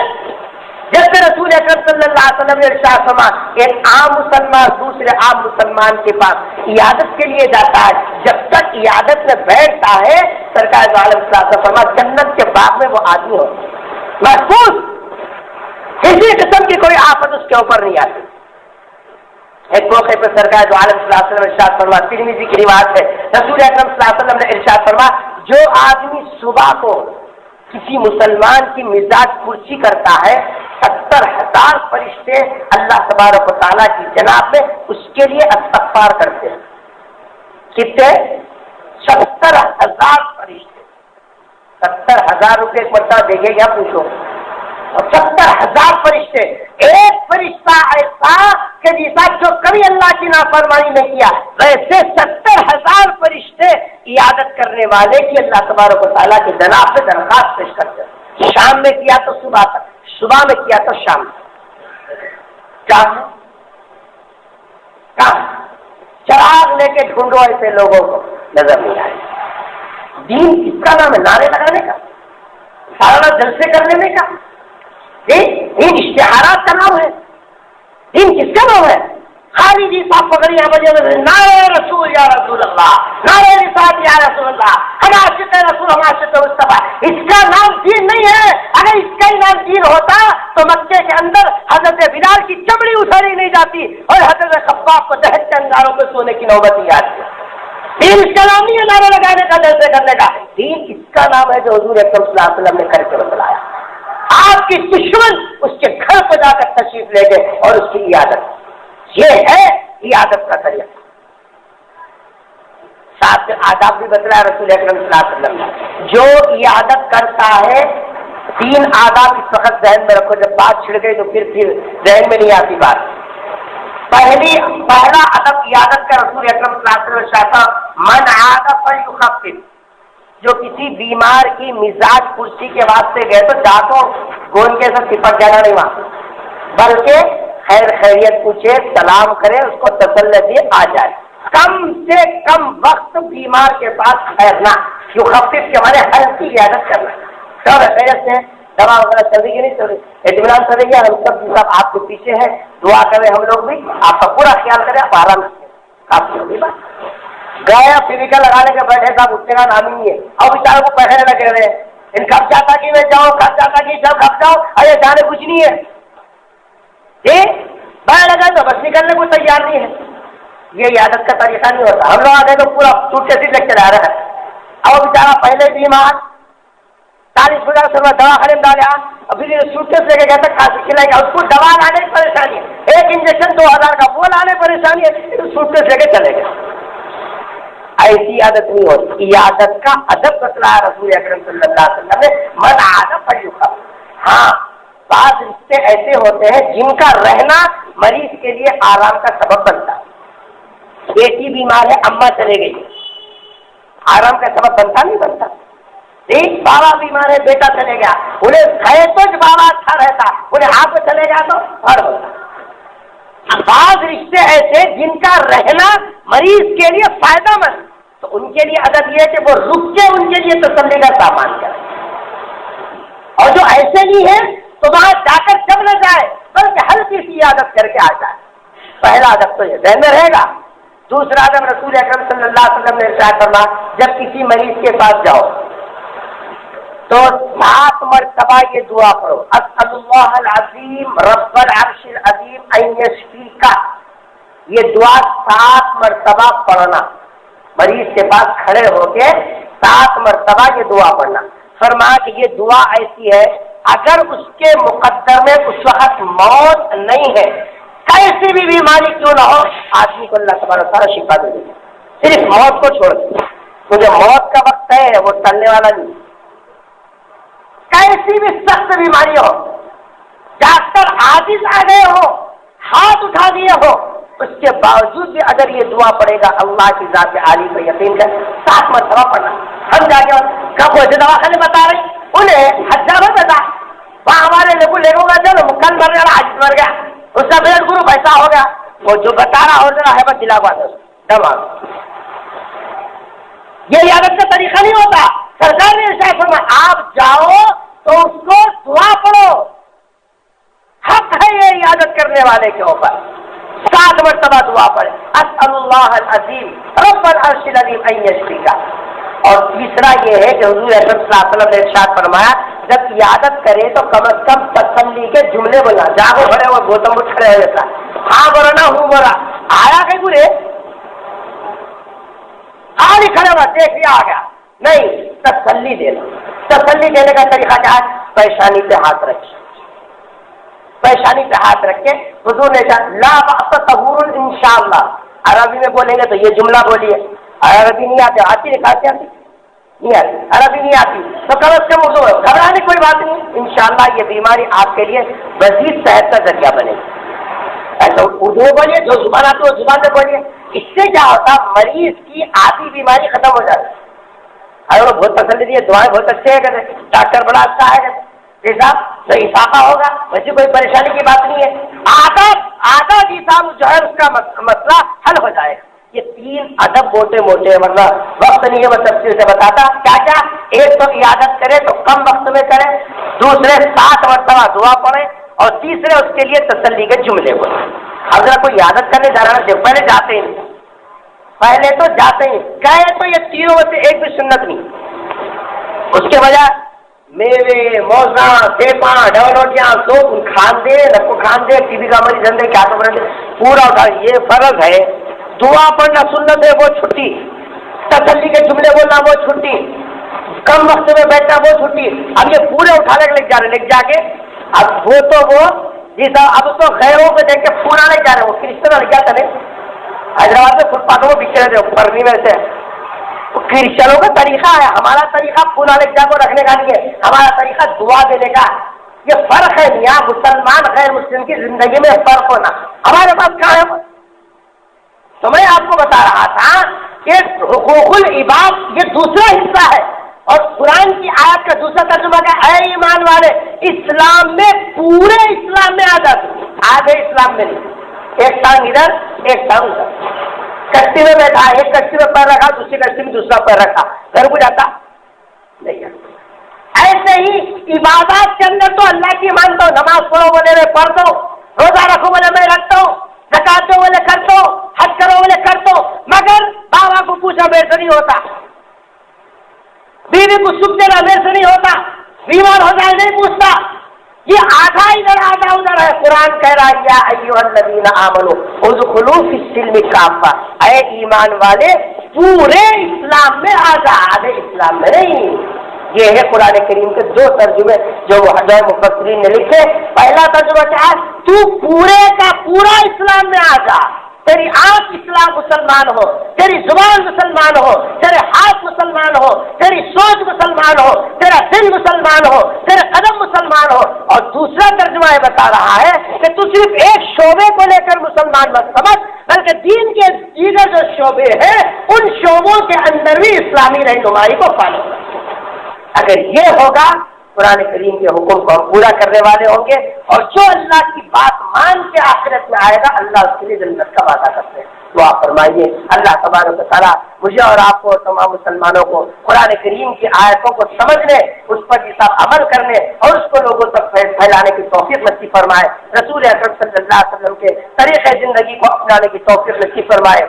جیسے رسول اکرم صلی اللہ علیہ وسلم نے ارشاد فرمایا، ایک عام مسلمان دوسرے عام مسلمان کے پاس عیادت کے لیے جاتا ہے، جب تک عیادت میں بیٹھتا ہے سرکار دو عالم صلی اللہ علیہ وسلم فرمایا جنت کے باغ میں وہ آدمی ہو محفوظ، کسی قسم کی کوئی آفت اس کے اوپر نہیں آتی۔ ایک موقع پہ سرکار دو عالم صلی اللہ علیہ وسلم ارشاد فرمایا، ترمذی کی روایت ہے، رسول اکرم صلی اللہ علیہ وسلم نے ارشاد فرمایا جو آدمی صبح کو کسی مسلمان کی مزاج پرسی کرتا ہے 70,000 فرشتے اللہ تبارک و تعالیٰ کی جناب میں اس کے لیے استغفار کرتے ہیں۔ کتنے؟ 70,000 فرشتے۔ 70,000 روپے ایک مرتبہ دے گے کیا پوچھو؟ اور 70,000 فرشتے، ایک فرشتہ ایسا کہ جیسا جو کبھی اللہ کی نافرمانی نہیں کیا، ویسے 70,000 فرشتے عیادت کرنے والے کی اللہ تبارک و تعالیٰ کی جناب سے درخواست پیش کرتے ہیں۔ شام میں کیا تو صبح تک، صبح میں کیا تو شام تک۔ کہاں چراغ لے کے ڈھونڈو ایسے لوگوں کو، نظر نہیں آئے۔ دین کس کا نام ہے؟ نعرے لگانے کا، سالانہ جلسے کرنے میں کا؟ دین اشتہارات کا نام ہے؟ دین کس کا نام ہے؟ خالی جی صاحب پکڑیاں بجے نعرے رسول یا رسول اللہ، نعرے رسالت یا رسول اللہ، ہم عاشق رسول، ہم عاشق مصطفیٰ۔ اس کا نام دین نہیں ہے۔ اگر اس کا ہی نام دین ہوتا تو مکے کے اندر حضرت بلال کی چمڑی اتاری نہیں جاتی اور حضرت خباب کو دہشت کے انگاروں پہ سونے کی نوبت نہیں آتی۔ دین اس کا نام نہیں ہے نعرے لگانے کا، جلسے کرنے کا۔ دین اس کا نام ہے جو حضور اکرم صلی اللہ علیہ وسلم نے کر کے بتلایا۔ آپ کی دشمن اس کے گھر پہ جا کر تشریف لے گئے اور اس کی عیادت، یہ ہے عیادت کا طریقہ۔ ساتھ میں آداب بھی بتلایا رسول اکرم صلی اللہ علیہ وسلم نے۔ جو عیادت کرتا ہے 3 آداب اس وقت ذہن میں رکھو، جب بات چھڑ گئی تو پھر ذہن میں نہیں آتی بات۔ پہلا ادب عیادت کا رسول اکرم صلی اللہ علیہ وسلم شاہتا من عاد فلیخفف، جو کسی بیمار کی مزاج پرسی کے واسطے گئے تو جا تو گون کے ساتھ سپٹ جانا نہیں وہاں، بلکہ خیر خیریت پوچھے، سلام کرے، اس کو تسلی دیے، آ جائے۔ کم سے کم وقت بیمار کے پاس ٹھہرنا، یخفف کے معنی ہلکی عیادت کرنا۔ سب خیریت سے دوا وغیرہ چل رہی ہے نہیں چل رہی، اطمینان چل رہی ہے، ہم سب آپ کے پیچھے ہیں، دعا کریں ہم لوگ بھی، آپ کا پورا خیال کریں، آپ آرام سے کافی ہوگی بات۔ گئے فزیکل لگانے کے بیٹھے صاحب اٹھنے کا نام ہی ہے، اور بیچاروں کو پہلے لگے ہوئے ہیں، ان کب جاتا کہ میں جاؤں، کب جاتا کہ جب کب جاؤں، ارے جانے کچھ نہیں ہے، بیٹھ لگا تو بس نکلنے کو تیار نہیں ہے۔ یہ عیادت کا طریقہ نہیں ہوتا۔ ہم لوگ آگے تو پورا ٹوٹ کے سیٹ لگ کے جا رہا ہے، اور بیچارہ پہلے بیمار 40,000 دوا خرید ڈالے، اب پھر سوٹکیس لے کے گیا تھا کھانسی کھلائے گا، اس کو دوا لانے کی پریشانی ہے، ایک انجیکشن 2000 کا وہ لانے پریشانی ہے، سوٹکیس لے کے چلے گا۔ ایسی عادت نہیں ہوتی، عادت کا ادب بتلایا رسول اکرم صلی اللہ علیہ وسلم نے، من عاد فلیقم۔ ہاں بعض رشتے ایسے ہوتے ہیں جن کا رہنا مریض کے لیے آرام کا سبب بنتا ہے۔ بیٹی بیمار ہے، اماں چلے گئی، آرام کا سبب بنتا نہیں بنتا؟ بابا بیمار ہے، بیٹا چلے گیا، انہیں کھائے تو بابا اچھا رہتا، انہیں ہاتھ چلے گیا تو اور ہوتا۔ بعض رشتے ایسے جن کا رہنا مریض کے لیے فائدہ مند، تو ان کے لیے ادب یہ ہے کہ وہ رک کے ان کے لیے تسلی کا سامان کرے، اور جو ایسے نہیں ہے تو وہاں جا کر جب نہ جائے بلکہ ہلکی سی عادت کر کے آ جائے۔ پہلا ادب تو یہ ذہن میں رہے گا۔ دوسرا ادب رسول اکرم صلی اللہ علیہ وسلم نے ارشاد فرمایا، جب کسی مریض کے پاس جاؤ تو 7 مرتبہ یہ دعا پڑھو، اسأل اللہ العظیم رب العرش العظیم ان یشفیک۔ یہ دعا 7 مرتبہ پڑھنا، مریض کے پاس کھڑے ہو کے 7 مرتبہ یہ دعا پڑھنا۔ فرمایا کہ یہ دعا ایسی ہے اگر اس کے مقدر میں اس وقت موت نہیں ہے، کیسی بھی بیماری کیوں نہ ہو، آدمی کو اللہ تبارک و تعالیٰ شفا دے دے، صرف موت کو چھوڑ دے، کیونکہ موت کا وقت ہے وہ ٹلنے والا نہیں۔ کیسی بھی سخت بیماری ہو، ڈاکٹر عاجز آ گئے ہو، ہاتھ اٹھا دیے ہو، اس کے باوجود بھی اگر یہ دعا پڑے گا اللہ کی ذات عالی پر یقین کر، 7 مرتبہ پڑھنا۔ ہم جا کے کب وہ دواخانے بتا رہے انہیں حجا میں بتا، وہاں ہمارے لوگوں کا چلو کل مر گیا، آج مر گیا، اس کا بلڈ گروپ ایسا ہو گیا، وہ جو بتا رہا اور ذرا ہے بس دلا بات دماغ۔ یہ عادت کا طریقہ نہیں ہوتا۔ سرکار نے ارشاد فرمایا آپ جاؤ تو اس کو دعا پڑھو، حق ہے یہ عادت کرنے والے کے اوپر، 7 مرتبہ دعا پڑھے، اسأل اللہ العظیم رب العرش العظیم ان یشفیک۔ اور تیسرا یہ ہے کہ حضور اکرم صلی اللہ علیہ وسلم نے ارشاد فرمایا جب عیادت کرے تو کم از کم تسلی کے جملے بولا، جاگو کھڑے ہوئے گوتم بدھ کھڑے ہو جاتا، ہاں برا نہ ہوں برا آیا کہ برے آگے کھڑے ہوا دیکھ لیا آ گیا، نہیں، تسلی دینا۔ تسلی دینے کا طریقہ کیا ہے؟ پیشانی پہ ہاتھ رکھے، پیشانی پہ ہاتھ رکھ کے حضور نے کہا لا بأس طہور انشاءاللہ۔ عربی میں بولیں گے تو یہ جملہ بولیے، عربی نہیں آتی، آتی لکھاتے آتی نہیں آتی، عربی نہیں آتی تو کم از کم اردو گھبرانے کوئی بات نہیں، انشاءاللہ یہ بیماری آپ کے لیے مزید صحت کا ذریعہ بنے گی۔ ایسا اردو میں بولیے، جو زبان آتی ہے وہ زبان سے بولیے، اس سے کیا ہوتا مریض کی آدھی بیماری ختم ہو جاتی۔ اگر وہ بہت پسند ہے دعائیں بہت اچھے ہیں کہتے ڈاکٹر بڑا اچھا ہے صاحب تو افاقہ ہوگا، ویسے کوئی پریشانی کی بات نہیں ہے، آدھا جسم جو ہے اس کا مسئلہ حل ہو جائے گا۔ یہ 3 ادب موٹے موٹے ورنہ وقت نہیں ہے میں تفصیل سے بتاتا کیا کیا۔ ایک تو عیادت کرے تو کم وقت میں کرے، دوسرے 7 مرتبہ دعا پڑھے، اور تیسرے اس کے لیے تسلی کے جملے بولے۔ اگر کوئی عیادت کرنے جا رہا ہے پہلے جاتے ہی نہیں، پہلے تو جاتے ہی گئے تو یہ 3 میں سے ایک بھی سنت نہیں، اس کے بجائے میوے موزہ سیپا ڈوروٹیاں سوپ کھان دے، رکھو کھان دے، ٹی بی کا مریض دے کیا تو پورا اٹھا۔ یہ فرض ہے، دعا پڑھنا سنت ہے وہ چھٹی، تسلی کے جملے بولنا وہ چھٹی، کم وقت میں بیٹھنا وہ چھٹی۔ اب یہ پورے اٹھانے کے لے جا کے اب وہ تو وہ جی صاحب اب تو غیروں پہ دیکھ کے پورا نہیں جا رہے، وہ کرسچن والے کیا کریں حیدرآباد میں فٹ پاتھوں کو بکے رہتے پرنی میں سے، کرسچنوں کا طریقہ ہے، ہمارا طریقہ پورا لکجا کو رکھنے کا نہیں ہے، ہمارا طریقہ دعا دینے کا۔ یہ فرق ہے یہاں مسلمان غیر مسلم کی زندگی میں فرق ہونا، ہمارے پاس کہاں ہے؟ تو میں آپ کو بتا رہا تھا کہ حقوق العباد یہ دوسرا حصہ ہے، اور قرآن کی آیت کا دوسرا ترجمہ ہے اے ایمان والے اسلام میں پورے اسلام میں آدھے اسلام میں نہیں، ایک ٹانگ ادھر ایک ٹانگ ادھر، کشتی میں بیٹھا ایک کشتی میں پیر رکھا دوسری کشتی میں دوسرا پیر رکھا، گھر کو جاتا نہیں۔ ایسے ہی عبادات کے اندر تو اللہ کی مانتا ہوں، نماز پڑھو بولے میں پڑھتا ہوں، روزہ رکھو بولے میں رکھتا ہوں، زکات دو بولے کرتا ہوں، حج کرو بولے کرتا ہوں، مگر بابا کو پوچھا میرے سے نہیں ہوتا، بیوی کو سکھ دینا میرے سے نہیں ہوتا، بیمار ہو جائے نہیں پوچھتا۔ یہ آدھا ادھر آدھا ادھر ہے۔ قرآن کہہ رہا ہے یا ایھا الذین آمنوا ادخلوا فی السلم کافہ، اے ایمان والے پورے اسلام میں آدھے اسلام میں نہیں۔ یہ ہے قرآن کریم کے دو ترجمے جو مفسرین نے لکھے. پہلا ترجمہ کیا ہے؟ تو پورے کا پورا اسلام میں آ جا. تیری آنکھ اسلام مسلمان ہو، تیری زبان مسلمان ہو، تیرے ہاتھ مسلمان ہو، تیری سوچ مسلمان ہو، تیرا دل مسلمان ہو، تیرے قدم مسلمان ہو. اور دوسرا ترجمہ یہ بتا رہا ہے کہ تو صرف ایک شعبے کو لے کر مسلمان مت سمجھ، بلکہ دین کے دیگر جو شعبے ہیں ان شعبوں کے اندر بھی اسلامی رہنمائی کو فالو کر. اگر یہ ہوگا قرآن کریم کے حکم کو ہم پورا کرنے والے ہوں گے، اور جو اللہ کی بات مان کے آخرت میں آئے گا اللہ اس کے لیے جنت کا وعدہ کرتے ہیں. دعا فرمائیے اللہ تبارک و تعالیٰ مجھے اور آپ کو اور تمام مسلمانوں کو قرآن کریم کی آیتوں کو سمجھنے، اس پر حساب عمل کرنے اور اس کو لوگوں تک پھیلانے کی توفیق نصیب فرمائے. رسول اکرم صلی اللہ علیہ وسلم کے طریقۂ زندگی کو اپنانے کی توفیق نصیب فرمائے.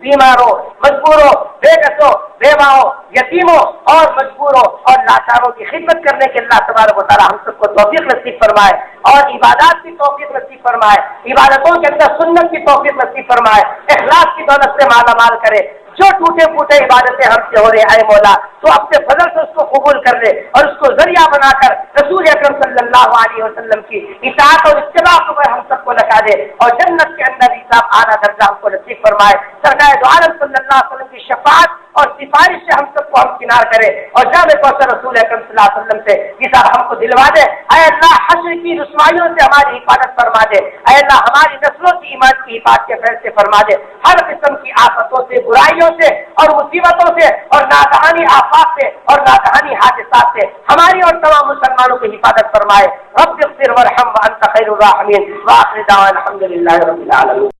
بیماروں، مجبوروں، بے کسوں، بیواؤں، یتیموں اور مجبوروں اور لاچاروں کی خدمت کرنے کے اللہ تبارک و تعالیٰ ہم سب کو توفیق نصیب فرمائے اور عبادات کی توفیق نصیب فرمائے، عبادتوں کے اندر سنت کی توفیق نصیب فرمائے، اخلاص کی دولت سے مالا مال کرے. جو ٹوٹے پھوٹے عبادتیں ہم سے ہو رہے ہیں اے مولا تو اپنے فضل سے اس کو قبول کر لے اور اس کو ذریعہ بنا کر رسول اکرم صلی اللہ علیہ وسلم کی اطاعت اور اتباع پر ہم سب کو لگا دے اور جنت کے اندر حساب اعلیٰ درجہ ہم کو نصیب فرمائے. سرکار دو عالم صلی اللہ علیہ وسلم کی شفاعت اور سفارش سے ہم سب کو ہمکنار کرے اور جامع کوثر رسول اکرم صلی اللہ علیہ وسلم سے حساب ہم کو دلوا دے. اے اللہ حشر کی رسوائیوں سے ہماری حفاظت فرما دے. اے اللہ ہماری نسلوں کی ایمان کی حفاظت کے فیصلے فرما دے. ہر قسم کی آفتوں سے، برائیوں سے اور مصیبتوں سے اور ناگہانی آفات سے اور ناگہانی حادثات سے ہماری اور تمام مسلمانوں کی حفاظت فرمائے. رب اغفر وارحم وانت خیر الراحمین. وآخر دعوانا الحمد للہ رب العالمین.